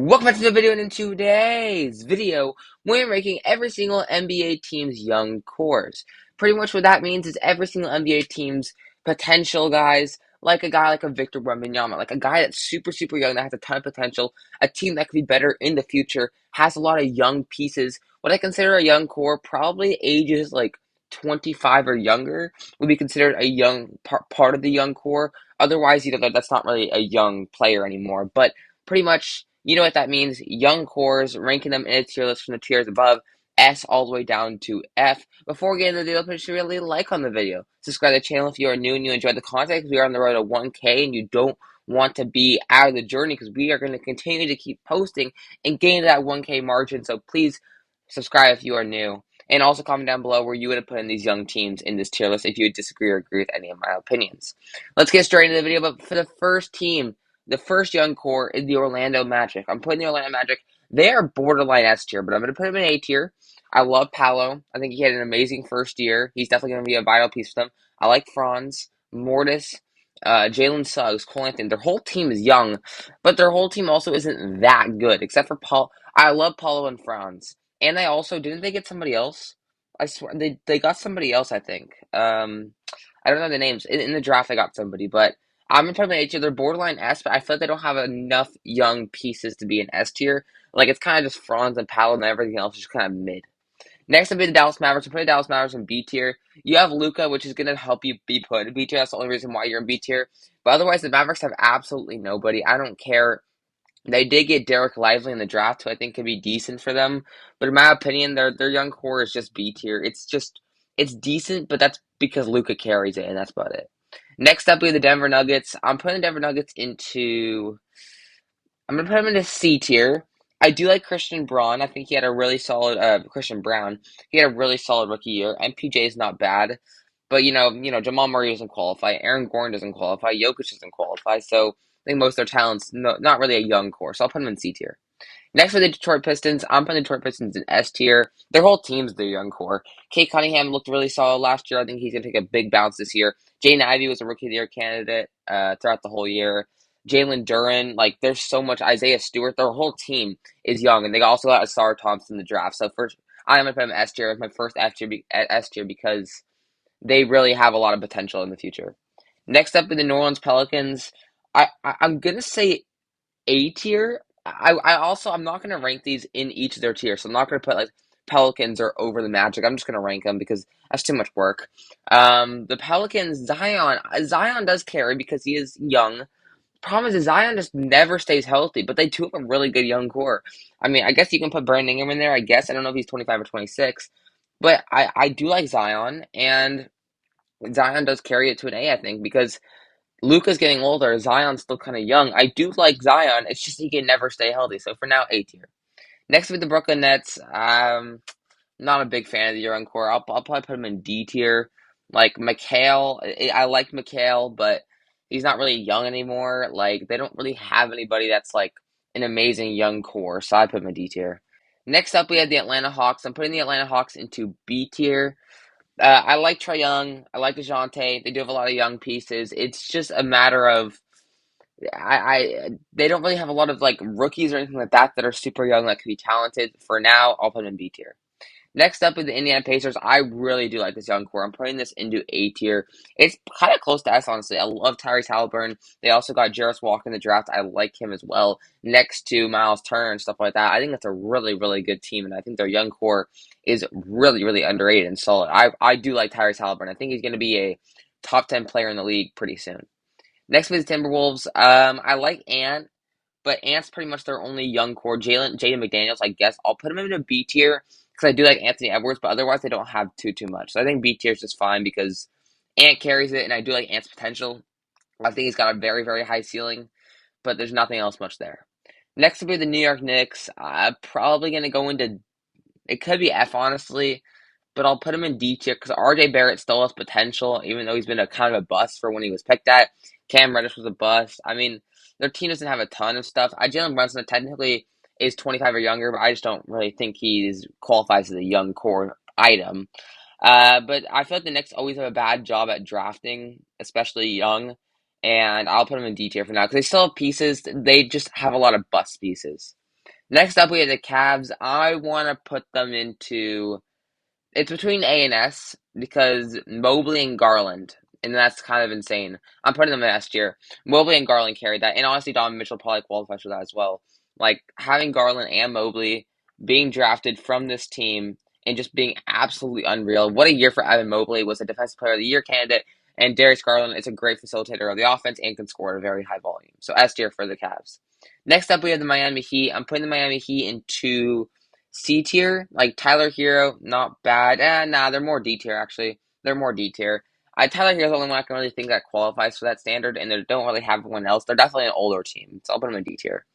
Welcome back to the video, and in today's video, we're ranking every single NBA team's young cores. Pretty much what that means is every single NBA team's potential guys, like a guy like a Victor Wembanyama, like a guy that's super, super young, that has a ton of potential, a team that could be better in the future, has a lot of young pieces. What I consider a young core, probably ages like 25 or younger, would be considered a young part of the young core. Otherwise, that's not really a young player anymore, but pretty much, you know what that means. Young cores, ranking them in a tier list from the tiers above, S all the way down to F. Before we get into the video, please really like on the video. Subscribe to the channel if you are new and you enjoy the content, because we are on the road to 1K and you don't want to be out of the journey, because we are going to continue to keep posting and gain that 1K margin. So please subscribe if you are new. And also comment down below where you would have put in these young teams in this tier list if you would disagree or agree with any of my opinions. Let's get straight into the video. But for the first team, the first young core is the Orlando Magic. I'm putting the Orlando Magic. They are borderline S tier, but I'm going to put them in A tier. I love Paolo. I think he had an amazing first year. He's definitely going to be a vital piece for them. I like Franz, Mortis, Jalen Suggs, Cole Anthony. Their whole team is young, but their whole team also isn't that good, except for Paul. I love Paulo and Franz. And they also, didn't they get somebody else? I swear, they got somebody else, I think. I don't know the names. In the draft, they got somebody, but I'm gonna put them in A tier. They're borderline S, but I feel like they don't have enough young pieces to be an S tier. Like, it's kind of just Franz and Powell, and everything else is just kind of mid. Next up be the Dallas Mavericks. I'm putting the Dallas Mavericks in B tier. You have Luka, which is gonna help you be put in B tier. That's the only reason why you're in B tier. But otherwise, the Mavericks have absolutely nobody. I don't care. They did get Derek Lively in the draft, who I think could be decent for them. But in my opinion, their young core is just B tier. It's decent, but that's because Luka carries it, and that's about it. Next up, we have the Denver Nuggets. I'm putting the Denver Nuggets into. I'm gonna put them into C tier. I do like Christian Braun. I think he had a really solid. Christian Brown. He had a really solid rookie year. MPJ is not bad, but Jamal Murray doesn't qualify. Aaron Gordon doesn't qualify. Jokic doesn't qualify. So I think most of their talents not really a young core. So I'll put them in C tier. Next for the Detroit Pistons, I'm putting the Detroit Pistons in S tier. Their whole team's their young core. Kate Cunningham looked really solid last year. I think he's going to take a big bounce this year. Jaden Ivey was a Rookie of the Year candidate throughout the whole year. Jalen Duren, like, there's so much. Isaiah Stewart, their whole team is young, and they also got Asar Thompson in the draft. So first, I'm going to put them S tier. It's my first S tier because they really have a lot of potential in the future. Next up in the New Orleans Pelicans, I'm going to say A tier. I'm not gonna rank these in each of their tiers. So I'm not gonna put like Pelicans or over the Magic. I'm just gonna rank them because that's too much work. The Pelicans, Zion does carry because he is young. Problem is Zion just never stays healthy, but they do have a really good young core. I mean, I guess you can put Brandon Ingram in there. I guess I don't know if he's 25 or 26, but I do like Zion, and Zion does carry it to an A, I think, because Luka's getting older. Zion's still kind of young. I do like Zion. It's just he can never stay healthy. So for now, A tier. Next with the Brooklyn Nets, not a big fan of the young core. I'll probably put him in D tier. Like McHale, I like McHale, but he's not really young anymore. Like, they don't really have anybody that's like an amazing young core. So I put him in D tier. Next up, we have the Atlanta Hawks. I'm putting the Atlanta Hawks into B tier. I like Trae Young. I like DeJounte. They do have a lot of young pieces. It's just a matter of they don't really have a lot of like rookies or anything like that that are super young that could be talented. For now, I'll put them in B tier. Next up with the Indiana Pacers, I really do like this young core. I'm putting this into A tier. It's kind of close to S, honestly. I love Tyrese Halliburton. They also got Jarris Walker in the draft. I like him as well, next to Miles Turner and stuff like that. I think that's a really, really good team, and I think their young core is really, really underrated and solid. I do like Tyrese Halliburton. I think he's going to be a top 10 player in the league pretty soon. Next with the Timberwolves, I like Ant, but Ant's pretty much their only young core. Jaden McDaniels, I guess. I'll put him in a B tier because I do like Anthony Edwards, but otherwise they don't have too much. So I think B tier is just fine because Ant carries it, and I do like Ant's potential. I think he's got a very, very high ceiling, but there's nothing else much there. Next will be the New York Knicks. I'm probably going to go into, it could be F, honestly, but I'll put him in D tier because RJ Barrett still has potential, even though he's been a kind of a bust for when he was picked at. Cam Reddish was a bust. I mean, their team doesn't have a ton of stuff. Jalen Brunson technically is 25 or younger, but I just don't really think he qualifies as a young core item. But I feel like the Knicks always have a bad job at drafting, especially young, and I'll put them in D tier for now because they still have pieces. They just have a lot of bust pieces. Next up, we have the Cavs. I want to put them into it's between A and S because Mobley and Garland, and that's kind of insane. I'm putting them in S tier. Mobley and Garland carried that, and honestly, Donovan Mitchell probably qualifies for that as well. Like having Garland and Mobley being drafted from this team and just being absolutely unreal. What a year for Evan Mobley, was a Defensive Player of the Year candidate, and Darius Garland is a great facilitator of the offense and can score at a very high volume. So S tier for the Cavs. Next up, we have the Miami Heat. I'm putting the Miami Heat into C tier, like Tyler Hero, not bad. Nah, they're more D tier actually. They're more D tier. Tyler Hero's the only one I can really think that qualifies for that standard, and they don't really have anyone else. They're definitely an older team, so I'll put them in D tier.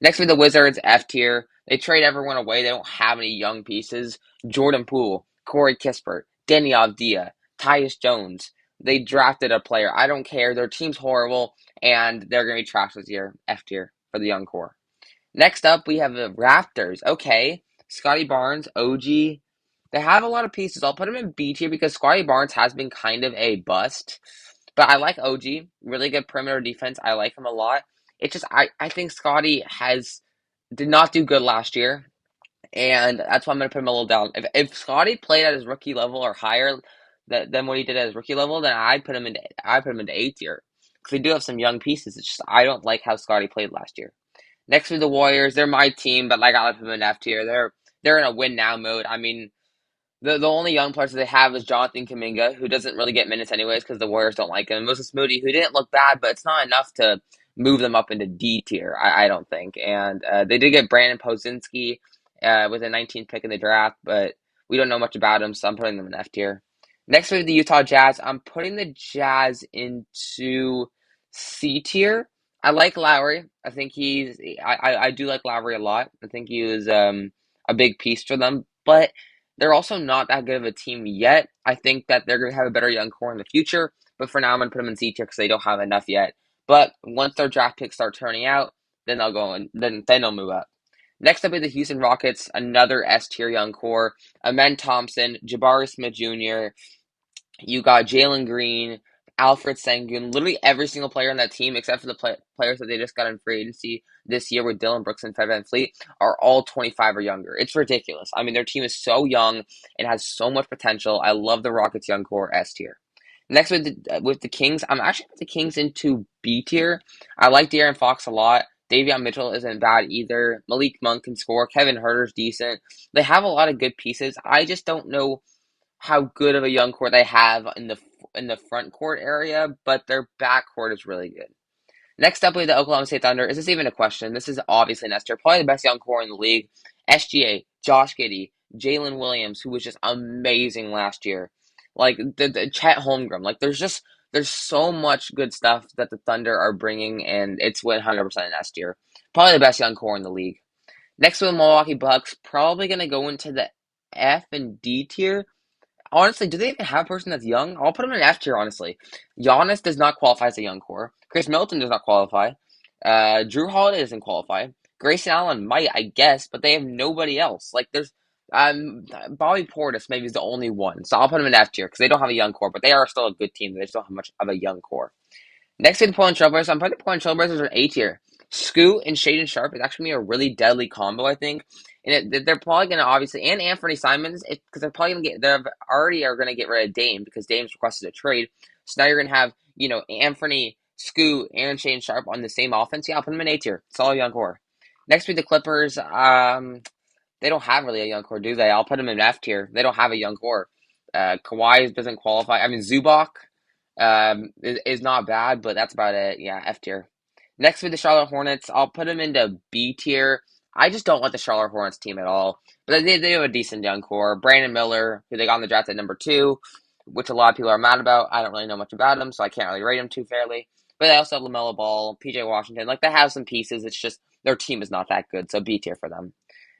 Next we have the Wizards, F tier. They trade everyone away. They don't have any young pieces. Jordan Poole, Corey Kispert, Deni Avdija, Tyus Jones. They drafted a player. I don't care. Their team's horrible, and they're going to be trash this year. F tier for the young core. Next up, we have the Raptors. Okay, Scotty Barnes, OG. They have a lot of pieces. I'll put them in B tier because Scotty Barnes has been kind of a bust. But I like OG. Really good perimeter defense. I like him a lot. It's just I think Scotty did not do good last year, and that's why I'm gonna put him a little down. If Scotty played at his rookie level or higher than what he did at his rookie level, then I put him into A tier because we do have some young pieces. It's just I don't like how Scotty played last year. Next with the Warriors, they're my team, but like I gotta put them in F tier. They're in a win now mode. I mean, the only young players that they have is Jonathan Kuminga, who doesn't really get minutes anyways because the Warriors don't like him. Moses Moody, who didn't look bad, but it's not enough to move them up into D tier. I don't think. And they did get Brandon Pozinski with a 19th pick in the draft, but we don't know much about him, so I'm putting them in F tier. Next we have the Utah Jazz. I'm putting the Jazz into C tier. I like Lowry. I think I do like Lowry a lot. I think he was a big piece for them, but they're also not that good of a team yet. I think that they're going to have a better young core in the future, but for now, I'm going to put them in C tier because they don't have enough yet. But once their draft picks start turning out, then they'll go and then they'll move up. Next up is the Houston Rockets, another S tier young core. Amen Thompson, Jabari Smith Jr., you got Jalen Green, Alfred Sengun, literally every single player on that team, except for the players that they just got in free agency this year with Dylan Brooks and Fred VanVleet, are all 25 or younger. It's ridiculous. I mean, their team is so young and has so much potential. I love the Rockets young core S tier. Next with the Kings, I'm actually put the Kings into B tier. I like De'Aaron Fox a lot. Davion Mitchell isn't bad either. Malik Monk can score. Kevin Huerter's decent. They have a lot of good pieces. I just don't know how good of a young core they have in the front court area, but their back court is really good. Next up, we have the Oklahoma State Thunder. Is this even a question? This is obviously Nestor, probably the best young core in the league. SGA, Josh Giddey, Jalen Williams, who was just amazing last year. Like the Chet Holmgren. Like there's so much good stuff that the Thunder are bringing, and it's 100% an S tier. Probably the best young core in the league. Next, with Milwaukee Bucks, probably gonna go into the F and D tier. Honestly, do they even have a person that's young? I'll put him in F tier, honestly. Giannis does not qualify as a young core. Chris Middleton does not qualify. Drew Holiday doesn't qualify. Grayson Allen might, I guess, but they have nobody else. Like, there's Bobby Portis maybe is the only one. So I'll put him in F tier because they don't have a young core, but they are still a good team. They just don't have much of a young core. Next to the Portland Trailblazers, I'm putting the Portland Trailblazers in A tier. Scoot and Shaden Sharp is actually going to be a really deadly combo, I think. And they're probably going to obviously, and Anthony Simons, because they're probably going to they're already are going to get rid of Dame because Dame's requested a trade. So now you're going to have, Anthony, Scoot, and Shaden Sharp on the same offense. Yeah, I'll put them in A tier. Solid young core. Next we the Clippers. They don't have really a young core, do they? I'll put them in F tier. They don't have a young core. Kawhi doesn't qualify. I mean, Zubac is not bad, but that's about it. Yeah, F tier. Next with the Charlotte Hornets, I'll put them into B tier. I just don't like the Charlotte Hornets team at all. But they have a decent young core. Brandon Miller, who they got in the draft at number 2, which a lot of people are mad about. I don't really know much about him, so I can't really rate him too fairly. But they also have LaMelo Ball, PJ Washington. Like, they have some pieces. It's just their team is not that good, so B tier for them.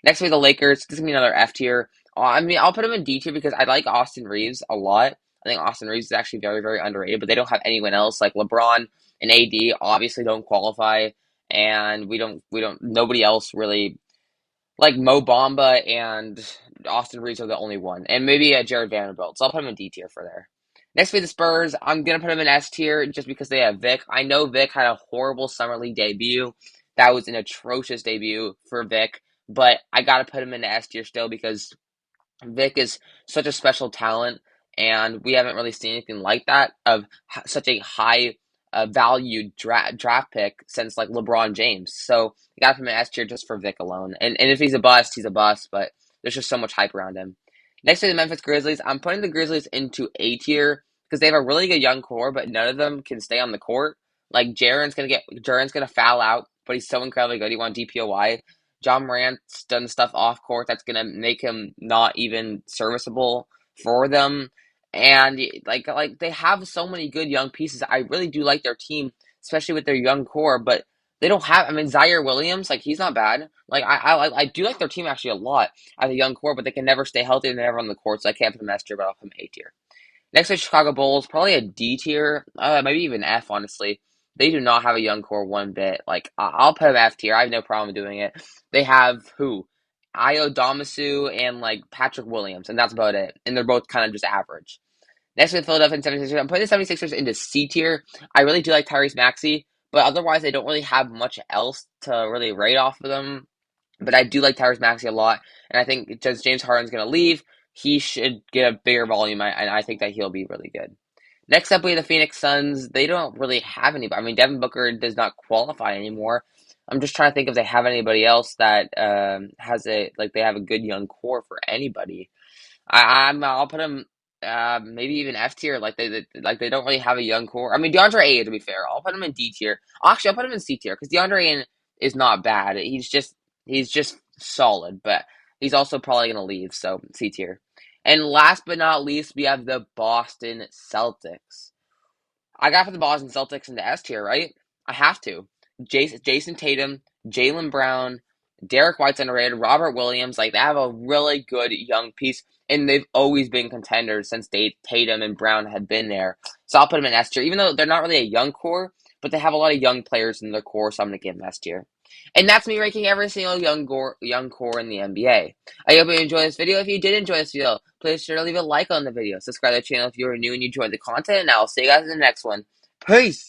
Next with the Lakers, this is going to be another F tier. I mean, I'll put them in D tier because I like Austin Reeves a lot. I think Austin Reeves is actually very, very underrated, but they don't have anyone else. Like LeBron and AD obviously don't qualify, and nobody else really, like Mo Bamba and Austin Reeves are the only one, and maybe Jared Vanderbilt. So I'll put him in D tier for there. Next for the Spurs, I'm gonna put him in S tier just because they have Vic. I know Vic had a horrible summer league debut. that was an atrocious debut for Vic, but I gotta put him in the S tier still because Vic is such a special talent, and we haven't really seen anything like that of such a high valued draft pick since like LeBron James. So you got him in S tier just for Vic alone. And if he's a bust, he's a bust. But there's just so much hype around him. Next to the Memphis Grizzlies, I'm putting the Grizzlies into A tier because they have a really good young core, but none of them can stay on the court. Like Jaren's gonna foul out, but he's so incredibly good. He won DPOY. John Morant's done stuff off court that's gonna make him not even serviceable for them. And like they have so many good young pieces. I really do like their team, especially with their young core. But they don't have. I mean, Zaire Williams, like he's not bad. Like I do like their team actually a lot as a young core, but they can never stay healthy and they're never on the court. So I can't put them S tier, but I'll put them A tier. Next to Chicago Bulls, probably a D tier, maybe even F. Honestly, they do not have a young core one bit. Like I'll put them F tier. I have no problem doing it. They have who, Io Damasu and like Patrick Williams, and that's about it. And they're both kind of just average. Next to the Philadelphia 76ers, I'm putting the 76ers into C tier. I really do like Tyrese Maxey, but otherwise they don't really have much else to really rate off of them. But I do like Tyrese Maxey a lot, and I think since James Harden's going to leave, he should get a bigger volume, and I think that he'll be really good. Next up, we have the Phoenix Suns. They don't really have anybody. I mean, Devin Booker does not qualify anymore. I'm just trying to think if they have anybody else that they have a good young core for anybody. I'll put them maybe even F tier. Like they don't really have a young core. I mean, DeAndre Ayton, to be fair, I'll put him in D tier. Actually, I'll put him in C tier because DeAndre Ayton is not bad. He's just solid, but he's also probably gonna leave, so C tier. And last but not least, we have the Boston Celtics. I got to put the Boston Celtics in the S tier, right? I have to. Jason Tatum, Jaylen Brown, Derek White's underrated, Robert Williams, like they have a really good young piece, and they've always been contenders since Tatum and Brown had been there. So I'll put them in S tier, even though they're not really a young core, but they have a lot of young players in their core, so I'm gonna give them S tier. And that's me ranking every single young core in the NBA. I hope you enjoyed this video. If you did enjoy this video, please sure to leave a like on the video. Subscribe to the channel if you are new and you enjoyed the content, and I'll see you guys in the next one. Peace!